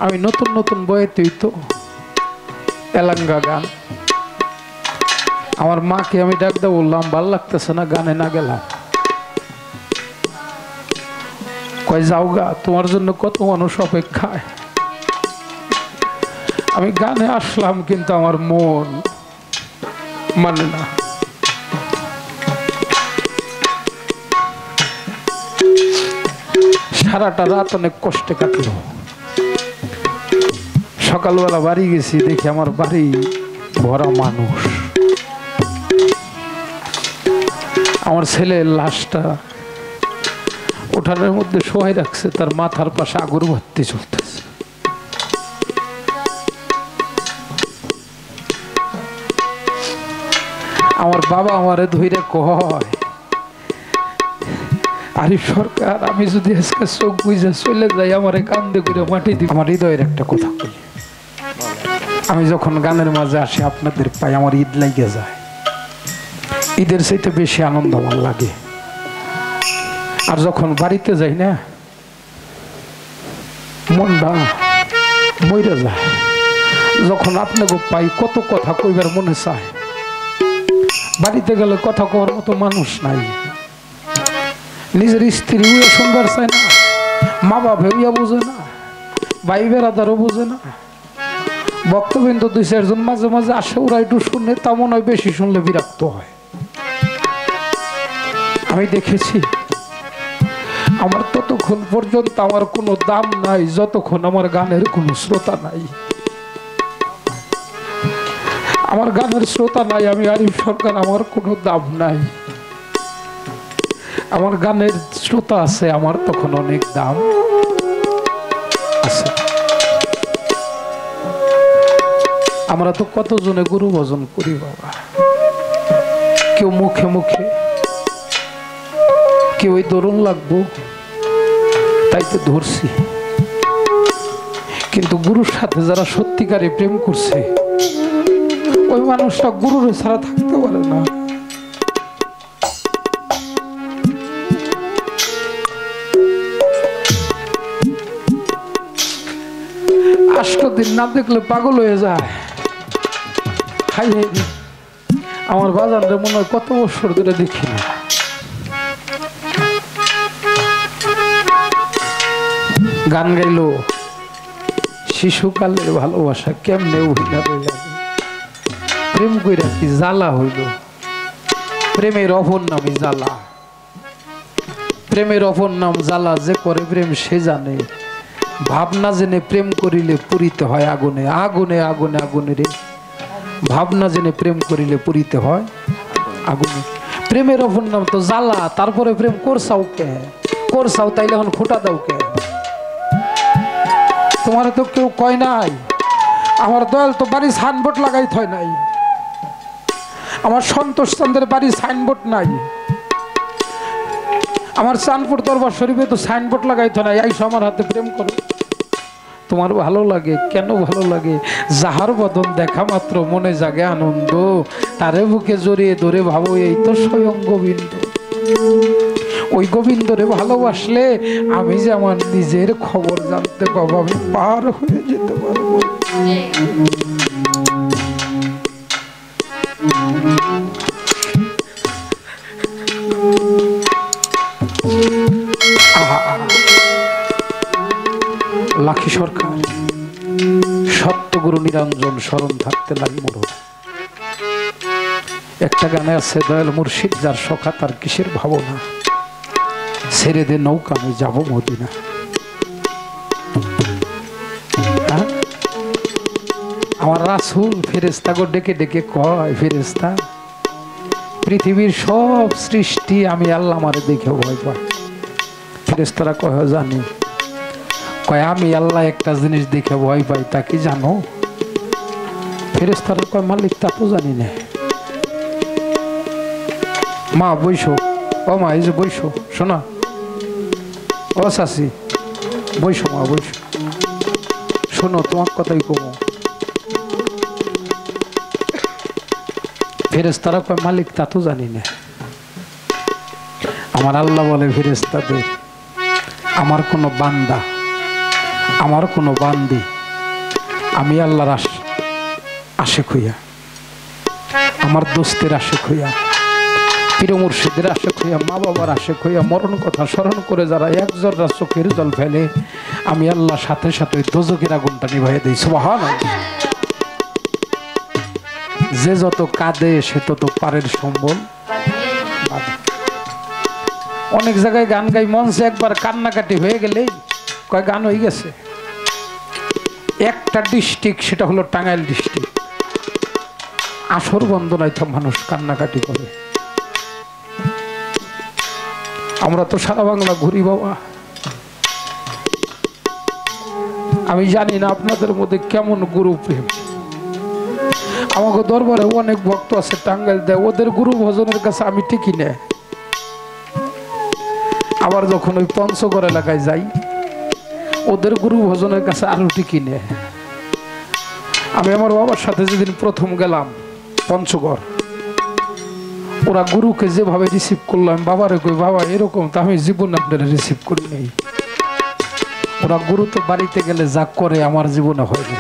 আমি নতুন নতুন বইতেই তো এলাঙ্গা গান। আমার মাকে আমি ডাকতে বললাম ভাল লাগতেছে না, গানে না গেলাম। কয় যাও গা, তোমার জন্য কত মানুষ অপেক্ষায়। আমি গানে আসলাম কিন্তু আমার মন মানে না। সারাটা রাত অনেক কষ্টে কাটলো। সকালবেলা বাড়ি গেছি, দেখি আমার বাড়ি ভরা মানুষ। আমার ছেলের লাশটা উঠানের মধ্যে শোয়াই রাখছে, তার মাথার পাশে আগরবাতি চলতেছে। আমার বাবা আমারে ধইরে কয়, আরিফ সরকার, আমি যদি আজকে চোখ বুঝে চলে যাই, আমারে কান্দে করে মাটি দিই। আমার হৃদয়ের একটা কথা কই, আমি যখন গানের মাঝে আসি আপনাদের পাই, আমার ঈদ লাগে যায়। ঈদের চাইতে বেশি আনন্দ আমার লাগে। আর যখন বাড়িতে যাই না, মনটা মইরা যায়। যখন আপনাকে পাই, কত কথা কইবার মনে চায়। বাড়িতে গেলে কথা কওয়ার মতো মানুষ নাই। নিজের স্ত্রী উইয়া শুনবার চায় না, মা বাবা উইয়া বোঝে না, ভাই বেড়াদারও বোঝে না। বক্তবৃন্দ দুই চারজন মাঝে মাঝে আসে, ওরা একটু শুনে, তা মনে হয় বেশি শুনলে বিরক্ত হয়। আমি দেখেছি আমার ততক্ষণ পর্যন্ত আমার কোনো দাম নাই যতক্ষণ আমার গানের কোনো শ্রোতা নাই। আমার গানের শ্রোতা নাই, আমি আরিফ সরকার, আমার কোনো দাম নাই। আমার গানের শ্রোতা আছে, আমার তখন অনেক দাম আছে। আমরা তো কতজনে গুরু ভজন করি বাবা, কেউ মুখে মুখে, কেউ ওই দরুন লাগবো তাই তো ধরছি। কিন্তু গুরুর সাথে যারা সত্যিকারে প্রেম করছে, ওই মানুষটা গুরুর ছাড়া থাকতে পারে না। দিন না দেখলে পাগল হয়ে যায়। হাই হাই, আমার বাজারে মনে হয় কত বছর ধরে দেখি না। গান গাইলো শিশুকালের ভালোবাসা কেমনে উঠিলা রইলা, প্রেম কইরা কি জ্বালা হইল। প্রেমের অপর নামই জ্বালা, প্রেমের অপর নাম জ্বালা। যে করে প্রেম সে জানে, ভাবনা জেনে প্রেম করিলে পুরিতে হয় আগুনে। আগুনে আগুনে আগুনে রে, ভাবনা জেনে প্রেম করিলে পুরিতে হয় আগুনে। প্রেমের অপর নাম তো জ্বালা। তারপরে প্রেম করছাও কে, করছাও তাইলে এখন খোটা দাও কে? তোমার তো কেউ কয় নাই। আমার দয়াল তো বাড়ি সাইনবোর্ড লাগাইতে হয় নাই, আমার সন্তোষ চন্দ্রের বাড়ি সাইনবোর্ড নাই, আমার চাঁদপুর দরবার শরীফে তো সাইনবোর্ড লাগাইতে নাই, আইসো আমার হাতে প্রেম করো। তোমার ভালো লাগে কেন? ভালো লাগে যাহার বদন দেখা মাত্র মনে জাগে আনন্দ, তারে বুকে জড়িয়ে ধরে ভাবো এই তো স্বয়ং গোবিন্দ। ওই গোবিন্দরে ভালোবাসলে আমি যে আমার নিজের খবর জানতে পাবো, আমি পার হয়ে যেতে পারবো। লাখি সরকার, সত্যগুরু নিরঞ্জন স্মরণ থাকতে লাগি মোর। একটা গানে আছে, দয়াল মুর্শিদ যার সখা তার কিসের ভাবনা, ছেড়ে দে নৌকা আমি যাবো মদিনা। আমার রাসূল ফেরেশতাকে ডেকে ডেকে কয়, ফেরেশতা পৃথিবীর সব সৃষ্টি আমি আল্লাহ আমারে দেখে ভয় পায়। ফেরেশতারা কয় জানি। কয় আমি আল্লাহ একটা জিনিস দেখে ভয় পাই, তা কি জানো? ফেরেশতারা কয় মালিক তা তো জানি না। মা বইসো, ও মা এই যে বইসো, শোনা ও চাচি বইসো, মা বইসো, শোনো তোমার কথাই কমো। ফেরেশতারা কয় মালিক তা তো জানি না। আমার আল্লাহ বলে ফেরেশতাদের, আমার কোনো বান্দা আমার কোনো বান্দি, আমি আল্লাহর আশিক হইয়া, আমার দোস্তের আশিক হইয়া, পীর মুর্শিদের আশিক হইয়া, মা বাবার আশিক হইয়া মরণ কথা স্মরণ করে যারা এক জর্রা চোখের জল ফেলে, আমি আল্লাহ সাথে সাথে দোজখের আগুনটা নিভাইয়া দিই। সুবহানাল্লাহ। যে যত কাঁদে সে তত পারের সম্বল। অনেক জায়গায় গান গাই, মঞ্চে একবার কান্নাকাটি হয়ে গেলে কয় গান হয়ে গেছে। একটা ডিস্ট্রিক্ট, সেটা হলো টাঙ্গাইল ডিস্ট্রিক্ট, আসর বন্দনায় তো মানুষ কান্নাকাটি করে। আমরা তো সারা বাংলা ঘুরি বাবা। আমি জানি না আপনাদের মধ্যে কেমন গুরু প্রেম। আমাকে দরবারে অনেক ভক্ত আছে টাঙ্গাইল দেয়, ওদের গুরু ভজনের কাছে আমি ঠিকই না। আবার যখন ওই পঞ্চগড় এলাকায় যাই, ওদের গুরু ভজনের কাছে আরো ঠিকই নেই। আমি আমার বাবার সাথে যেদিন প্রথম গেলাম পঞ্চগড়, ওরা গুরুকে যেভাবে রিসিভ করলাম, বাবারে কই বাবা এরকম তো আমি জীবন আপনারা রিসিভ করি নেই। ওরা গুরু তো বাড়িতে গেলে যা করে আমার জীবনে হয়নি।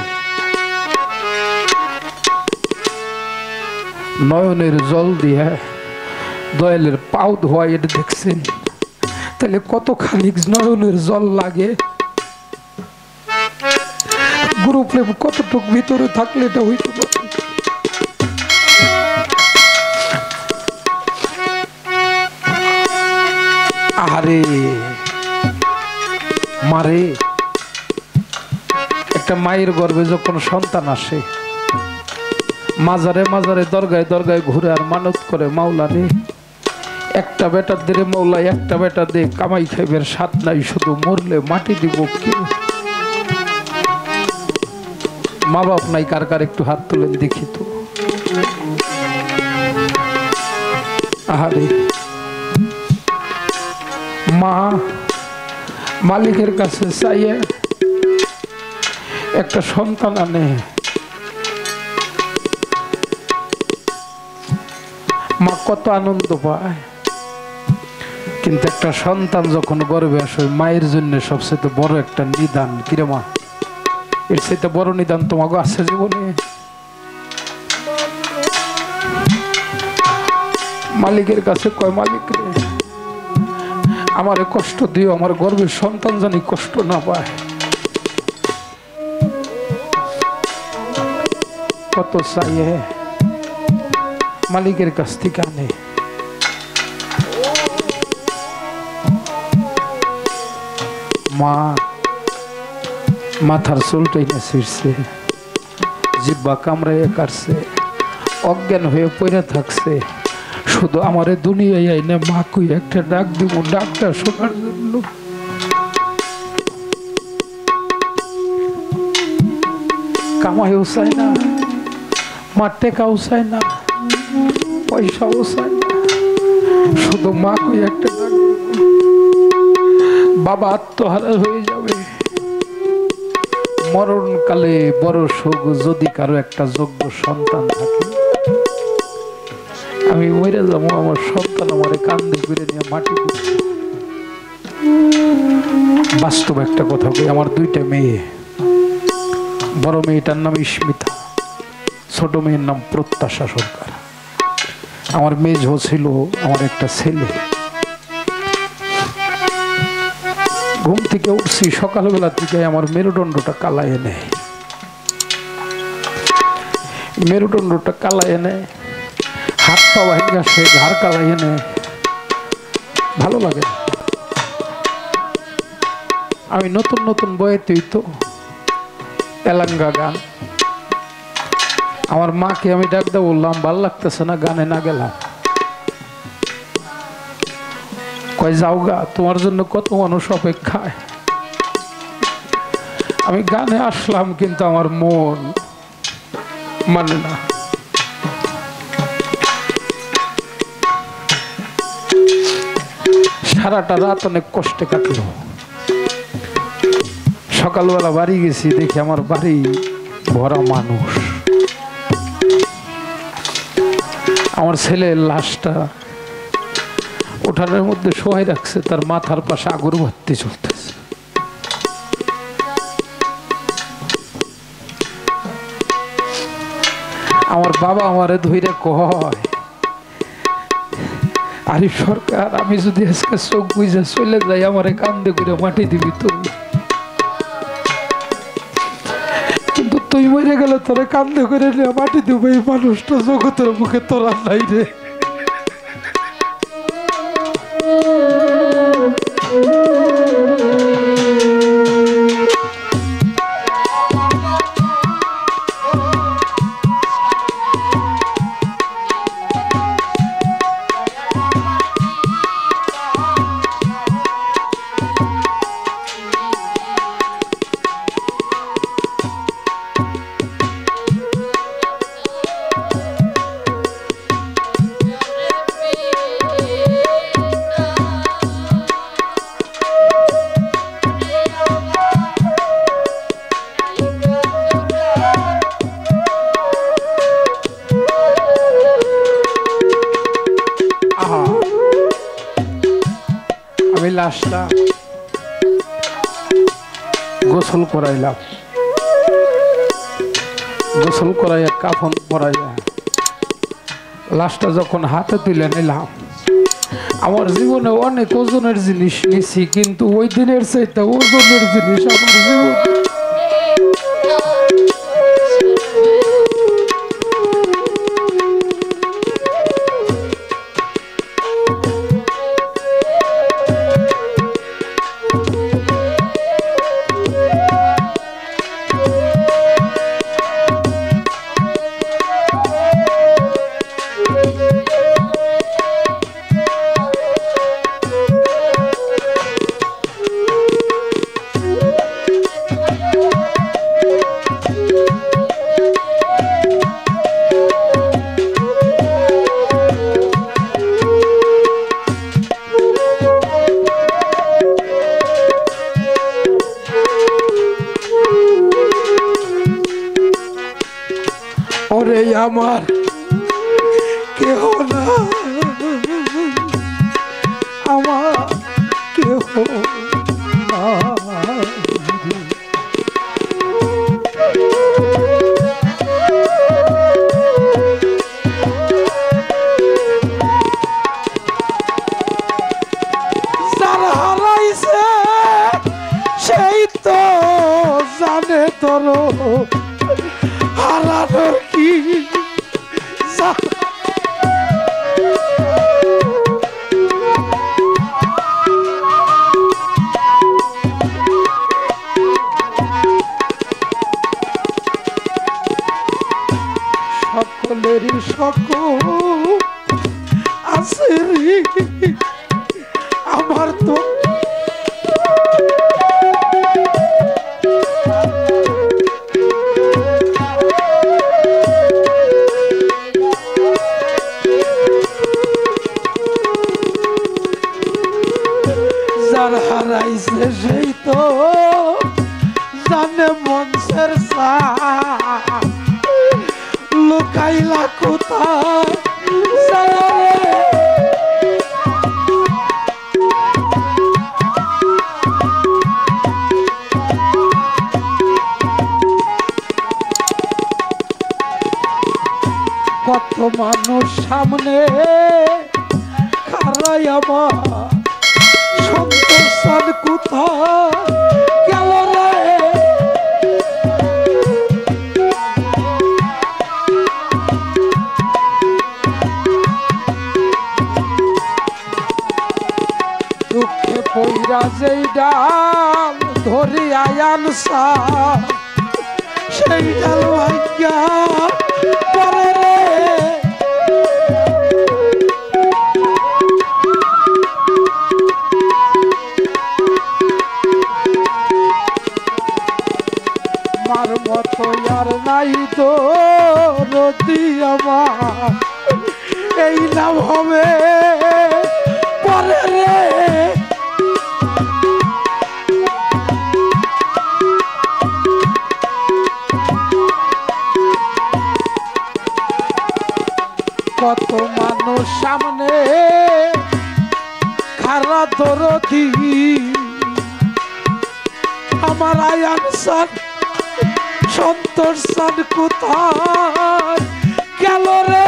নয়নের জল দিয়ে দয়ালের পাও ধোয়া, এটা দেখছেন? তাহলে কত খানিক নয়নের জল লাগে। গুরু প্রেম কতটুক ভিতরে থাকলে এটা হইতে পারে। আরে মারে, একটা মায়ের গর্ভে যখন সন্তান আসে, মাজারে মাজারে দরগায় দরগায় ঘুরে আর মানত করে, মাওলা রে একটা বেটা দে মাওলা, একটা বেটা দে, কামাই খাইবের স্বাদ নাই, শুধু মরলে মাটি দিব কি। মা বাপ নাই কার কার একটু হাত তুলে দেখি তো। আহারে মা মালিকের কাছে চাইয়ে একটা সন্তান আনে, মা কত আনন্দ পায়। কিন্তু একটা সন্তান যখন গর্ভে আসে, মায়ের জন্য সবচেয়ে বড় একটা নিদান। কিরে মা, এর চাইতে বড় নিদান তোমাকে আছে জীবনে? মালিকের কাছে কয়, মালিক রে আমারে কষ্ট দিও, আমার গর্ভের সন্তান জানি কষ্ট না পায়। কত চাইয়ে মালিকের কাছ থেকে আনে। মা মাথার চুলটাই না ছিঁড়ছে, জিব্বা কামড়াইয়া কাটছে, অজ্ঞান হয়ে পড়ে থাকছে। শুধু আমারে দুনিয়ায় আইনে মা কই একটা ডাক দিব, ডাকটা শোনার জন্য। কামাইও চায় না, মা টেকাও চায় না, পয়সাও চায় না, শুধু মা কই একটা ডাক দিব। বাবা আত্মহারা হয়ে যাবে, মরণকালে বড় শোক যদি কারো একটা যোগ্য সন্তান থাকে। আমি মরে যাবো, আমার সন্তান আমারে কান্দে করে নিয়ে মাটি দিচ্ছে। বাস্তব একটা কথা কই, আমার দুইটা মেয়ে, বড় মেয়েটার নাম স্মিতা, ছোট মেয়ের নাম প্রত্যাশা সরকার। আমার মেজো ছিল আমার একটা ছেলে। ঘুম থেকে উঠছি সকালবেলা থেকে, আমার মেরুদণ্ডটা কালায় নেয়, মেরুদণ্ডটা কালায় নেয়, হাত পা ভাঙে আসে, ঘাড় কালায় নেয়, ভালো লাগে। আমি নতুন নতুন বইতেই তো এলাঙ্গা গান, আমার মাকে আমি ডাকতে বললাম ভাল লাগতেছে না, গানে না গেলাম। কয় যাও গা, তোমার জন্য কত মানুষ অপেক্ষায়। আমি গানে আসলাম, কিন্তু আমার মন মানে না। সারাটা রাত অনেক কষ্টে কাটলো। সকালবেলা বাড়ি গেছি, দেখি আমার বাড়ি ভরা মানুষ। আমার ছেলের লাশটা উঠানের মধ্যে শোয়াই রাখছে, তার মাথার পাশে আগরবাতি চলতেছে। আমার বাবা আমারে ধইরে কয়, আরে সরকার, আমি যদি আজকে চোখ বুঝে চলে যাই আমারে কান্দে করে মাটি দিবি তুমি, কিন্তু তুই মরে গেলে তোরে কান্দে করে নিয়ে মাটি দিব, এই মানুষটা জগতের মুখে তোরা নাই রে। আমি লাশটা গোসল করাইলাম, গোসল করাইয়া কাফন পরাইয়া লাশটা যখন হাতে তুলে নিলাম, আমার জীবনে অনেক ওজনের জিনিস নিছি, কিন্তু ওই দিনের চাইতে ওজনের জিনিস আমার জীবন। ওরে আমার কেহ না, আমার কেহ না, যারা হারাইছে সেই তো জানে তোর হারানোর কি সকলেরই সকল আছে রে, আমার তো যার হারাইছে সেই তো জানে মঞ্চের লুকাইলা কোথায় কত মানুষ সামনে খারাই আমার সন্তোষান কোথায় গেল রে, দুঃখে পইরা যেই ডাল ধরি আয়ানসা সেই ডাল ভাগ্যা পরে রে, মার মতো আর নাই তো নদী আমার, এই নাম হবে পরে রে, কত মানুষ সামনে খারা দরদি আমার আয়ান সান সন্তোষ সান কোথায় গেল রে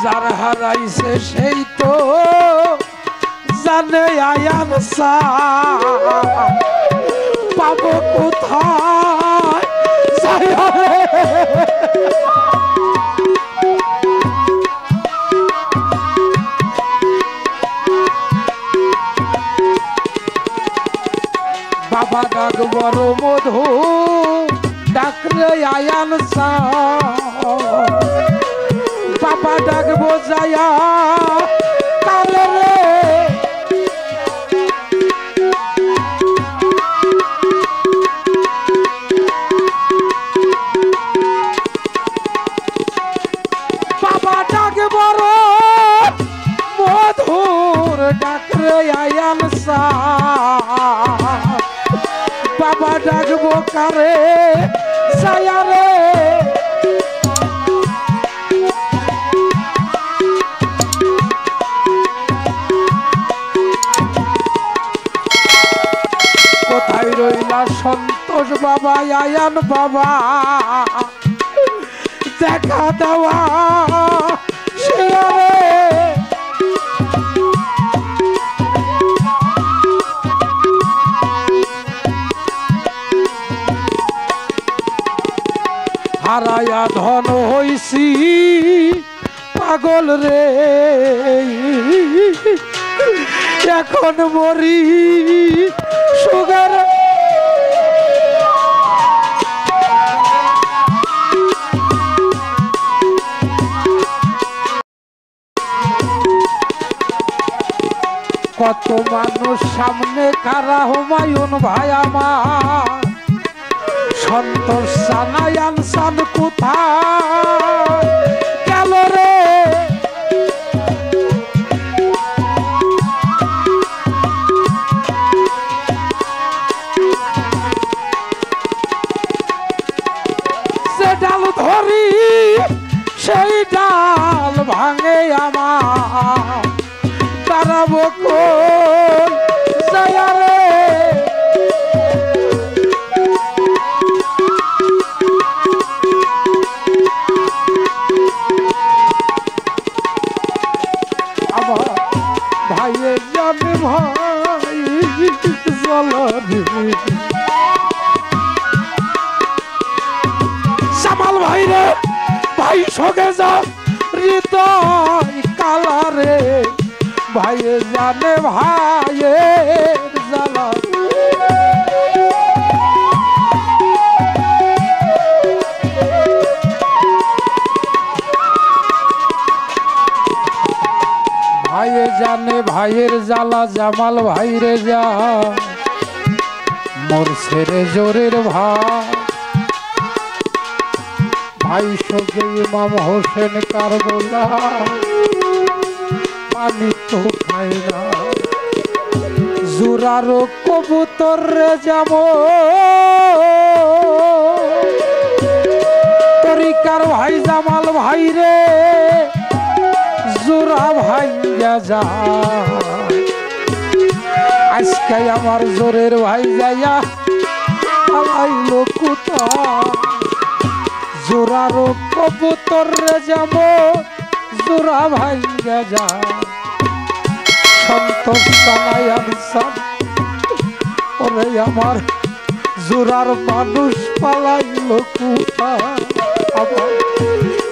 যার হারাইছে সেই তো জানে আয়ান পাবো কোথায় যাইয়া রে বাবা ডাক বড় মধু ডাকরে আয়ান বাবা ডাক বোঝায়া কালে রে বাবা ডাক বড় মধুর ডাকরে আয়ান বাবা ডাকবো কারে ছায়া রে কোথায় রইলা সন্তোষ বাবা আয়ান বাবা দেখা দেওয়া সে হারায়া ধন হইছি পাগল রে এখন মরি সুগার কত মানুষ সামনে খারা হুমায়ুন ভাই আমার সন্তোষ সানাই আনসান কোথায় গেল রে সে ডাল ধরি সেই ডাল ভাঙে আমার তারাবো কোন যায়া রে ভাইয়ে জানে ভাই জামাল ভাই রে ভাই সঙ্গে যা হৃদয় কালারে ভাইয়ে জানে ভাইয়ের জ্বালা ভাইয়ে জানে ভাইয়ের জ্বালা জামাল ভাইরে যা মোর ছেড়ে জোরের ভাই ভাই সঙ্গে ইমাম হোসেন কারবলা পানি তো খায় না জোরারো কবুতর রে যাব তরিকার ভাই জামাল ভাই রে জোরা ভাই যা আজকে আমার জোরের ভাই যাইয়া আলাইলো কোথায় জোরারো কবুতর রে যাব জোরা ভাই যা সন্তোষ জানাই আনসান ওরে আমার জোরার মানুষ পালাইলো কোথায় আমার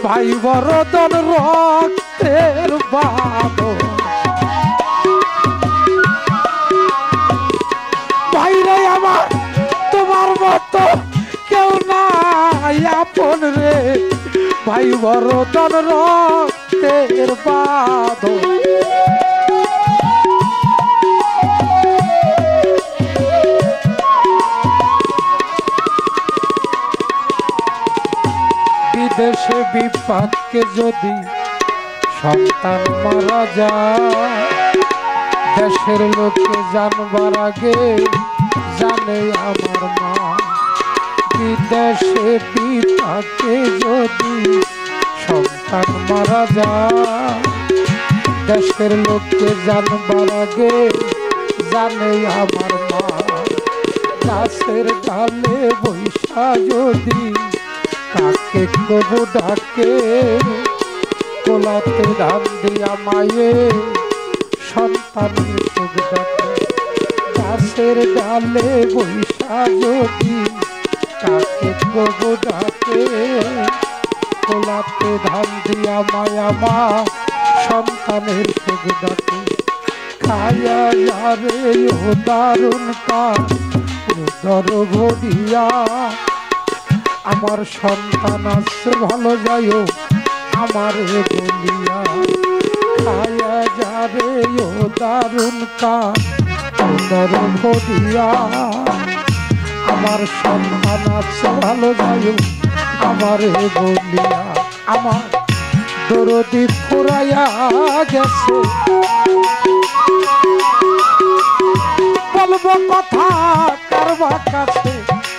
ভাই বরদন রক্তের বাঁধন ভাইরে আমার তোমার মতো কেউ নাই আপন রে ভাই বরদন রক্তের বাঁধন বিদেশে বিপাককে যদি সন্তান মারা যায় দেশের লোকে জানবার আগে জানে আমার মা বিদেশে বিপাকে যদি সন্তান মারা যায় দেশের লোককে জানবার আগে জানে আমার মা। গাছের ডালে বৈশা যদি কাকে কবু ডাকে, কোলাতে ধান দিয়া মায়ে সন্তানের সুখ ডাকে। গাছের ডালে বৈশা যদি কাকে কবু ডাকে, কোলাতে ধান দিয়া মায়া মা সন্তানের সুখ ডাকে। খায়া যারে ও দারুণ কাজ উদর ভরিয়া, আমার সন্তান আছে ভালো যাইও আমারে বলিয়া। খায়া যারে ও দারুণ কাজ উদর ভরিয়া, আমার সন্তান আছে ভালো যাইও আমারে বলিয়া। আমার দরদি ফুরাইয়া গেছে, বলবো কথা কারবা কাছে,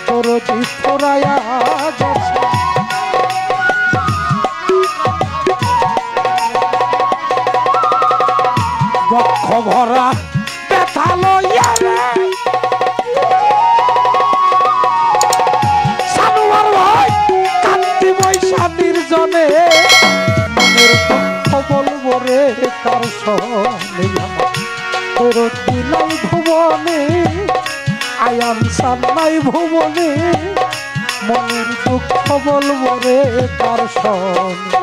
দরদি ফুরাইয়া গেছে। বক্ষ ভরা ব্যথা লইয়া রে সানুয়ার ভাই কান্দি বৈশা নির্জনে, মনের দুঃখ বলবো রে কার সনে। দরদি নাই ভুবনে, আয়ান সান নাই ভুবনে, মনের দুঃখ বলবো রে কার সনে।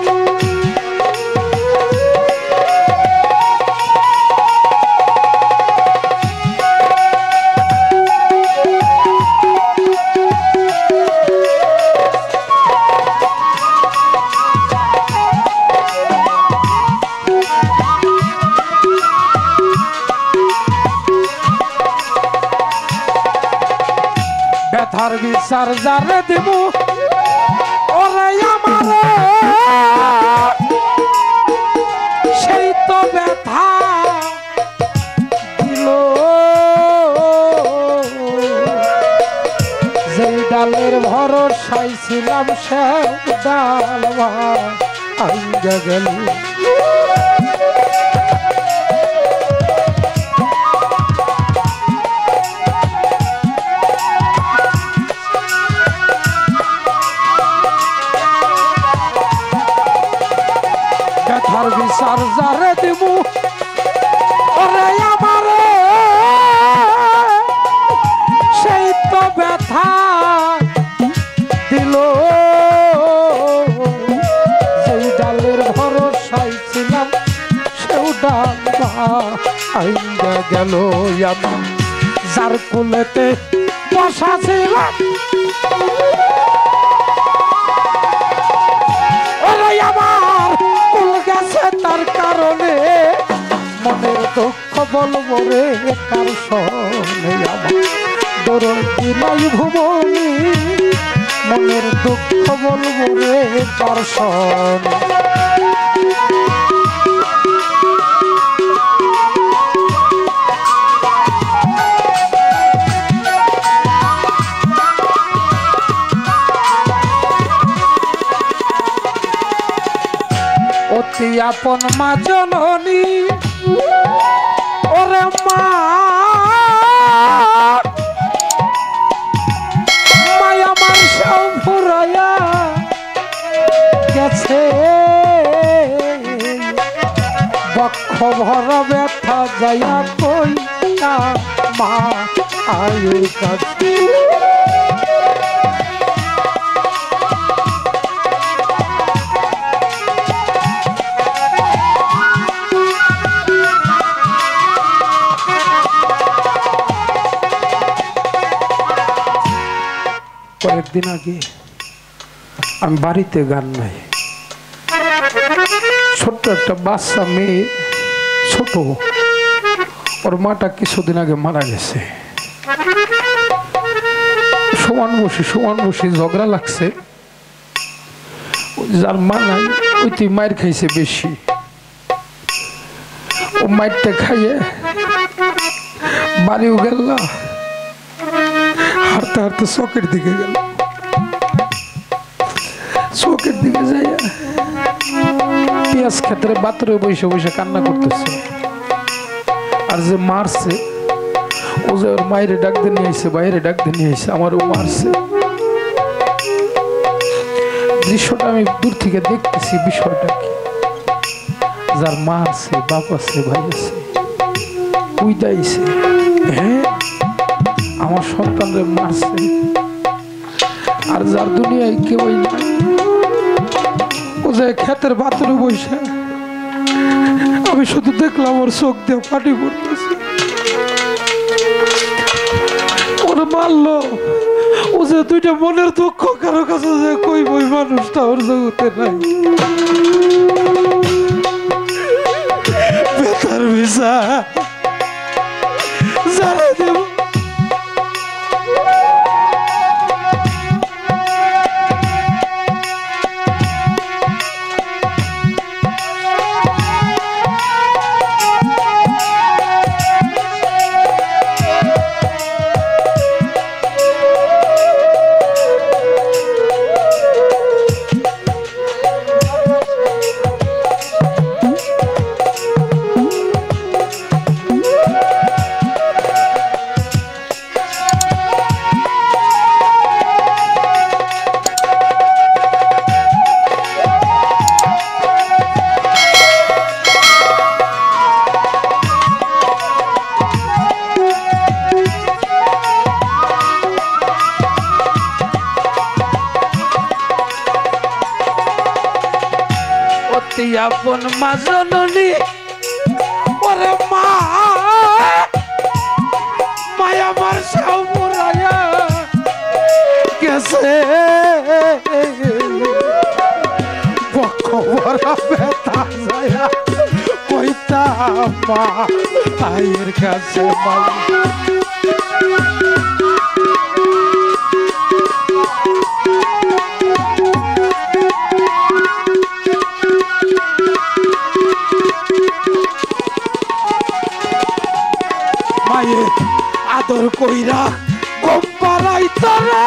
ব্যথার বিচার যারে দেব ওরে আমারে, সেই তো ব্যথা দিল। যেই ডালের ভরসায় ছিলাম সে ডাল ভাঙা গেল। ব্যথার বিচার যারে দিব ওরে আমারে, সেই তো ব্যথা দিল। যেই ডালের ভরসায় ছিলাম সেও ডাল ভাঙা গেল। আমি যার কুলেতে বসা ছিলাম ওরে আমার কুল গেছে তার কারণে, মনের দুঃখ বলবো রে কার সনে। আমার দরদি নাই ভুবনে, মনের দুঃখ বলবো রে কার সনে। অতি আপন মা জননী ওরে মা, মায়া আমার সব ফুরাইয়া গেছে। বক্ষ ভরা ব্যথা যাইয়া কই না মা আয়ের কাছে। কয়েকদিন আগে আমি বাড়িতে গান নাই, ছোট্ট একটা বাচ্চা মেয়ে, ছোট, ওর মাটা কিছুদিন আগে মারা গেছে। সমান বসে ঝগড়া লাগছে। যার মা নাই ওই তুই মায়ের খাইছে বেশি, ও মাইরটা খাইয়ে বাড়িও গেল, হাঁটতে হাঁটতে চোখের দিকে গেল। চোখের দিকে যাইয়া পেঁয়াজ ক্ষেত্রে বাতরে বসে বসে কান্না করতেছে আর যে মারছে ও যে ওর মায়ের ডাক দিয়ে নিয়ে আসছে বাইরে ডাক দিয়ে নিয়ে আসছে আমারও মারছে দৃশ্যটা আমি দূর থেকে দেখতেছি বিষয়টা কি যার মা আছে বাপ আছে ভাই আছে উইদাইছে হ্যাঁ আমার সন্তানরে মারছে আর যার দুনিয়ায় কেউই নাই ও যে ক্ষেতের বাতরে বসে আমি শুধু দেখলাম ওর চোখ দিয়ে পানি পড়তেছে ওর মারলো ও যে দুইটা মনের দুঃখ কারো কাছে যে কই বই মানুষটা ওর জগতে নাই বেতার ভিসা যারা দেব আপন মা জননী ওরে মা মায়া আমার সাউ মুরায়া গেছে বকবরা বেতা যায় কইতা মা আয়ের কাছে মাল আদর কইরা কম পারাইতারে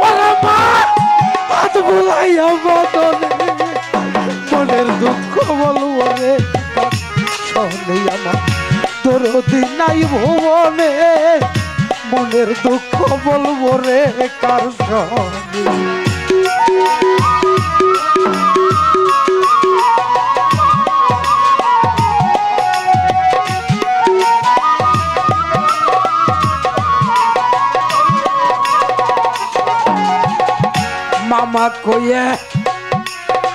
ওরে মা হাত বুলাইয়া বদনে মনের দুঃখ বলবো রে শোনে আমার দরদি নাই ভুবনে মনের দুঃখ বলবো রে কার শোনে মামা কইয়ে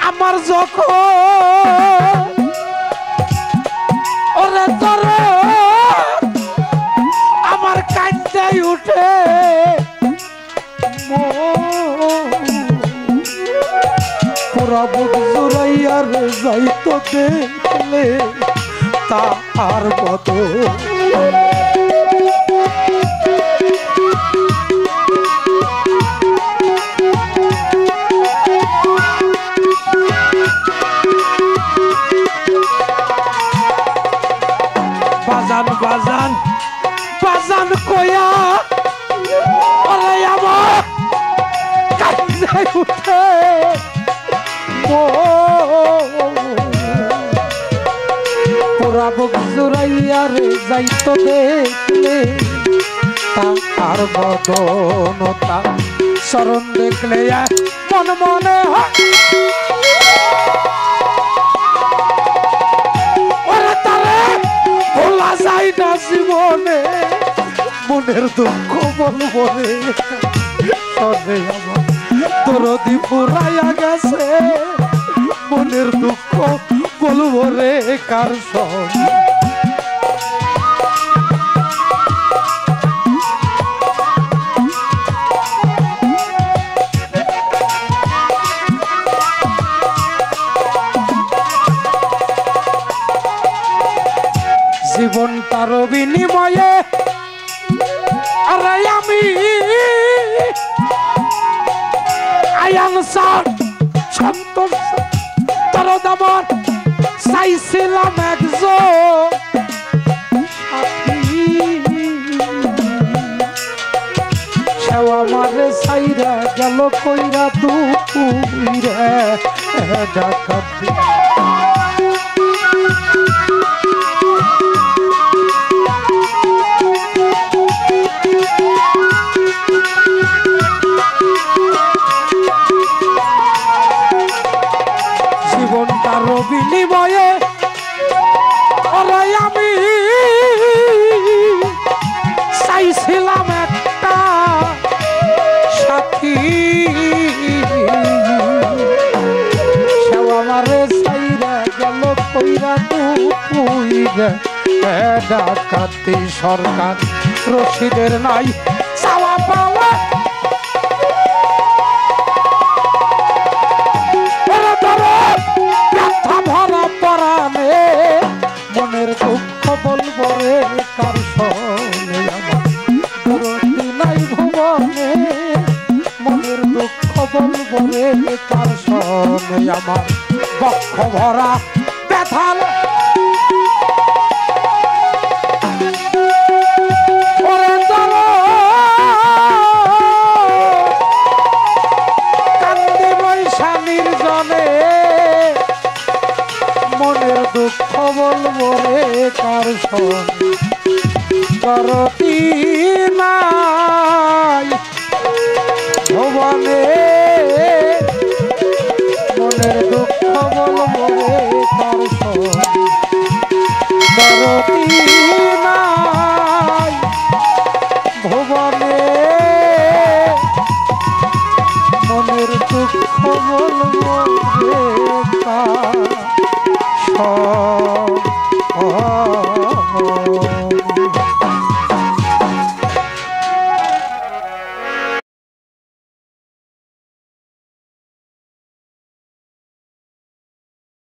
আমার যখন ওরে তোরে আমার কান্দাই উঠে পুরা বুক জুড়াইয়ার যাইতো দেখলে তার মতো বাজান বাজান কয়া ওরে আমার কান্দাই উঠে পুরা বুক জুড়াইয়ার যাইতো দেখলে তার বদনতা শরণ দেখলে মন মনে হয় ভোলা যায় না জীবনে মনের দুঃখ বলবো রে শোনে আমার দরদি ফুরাইয়া গেছে মনের দুঃখ বলবো রে কার শোনে জীবন তার বিনিময়ে আরে আমি আয়ান সন্তোষ তোর দাবার চাইছিলাম একজন সেবা মারে সাইরা গেল কইরা তুই রে ডাকাতি জীবনটার বিনিময়ে ওরে আমি চাইছিলাম একটা সাথী সেবা মারে সাইরা গেল কইরা তুই রে ডাকাতি সরকার রশিদের নাই চাওয়া পাওয়া ভরা পরাণে মনের দুঃখ বলব রে কার শোনে আমার দুরতি নাই ভুবনে মনের দুঃখ বলব রে কার শোনে আমার বক্ষ ভরা ব্যথা কান্দি বৈশা নির্জনে মনের দুঃখ বলবো রে কার শোনে করতি নাই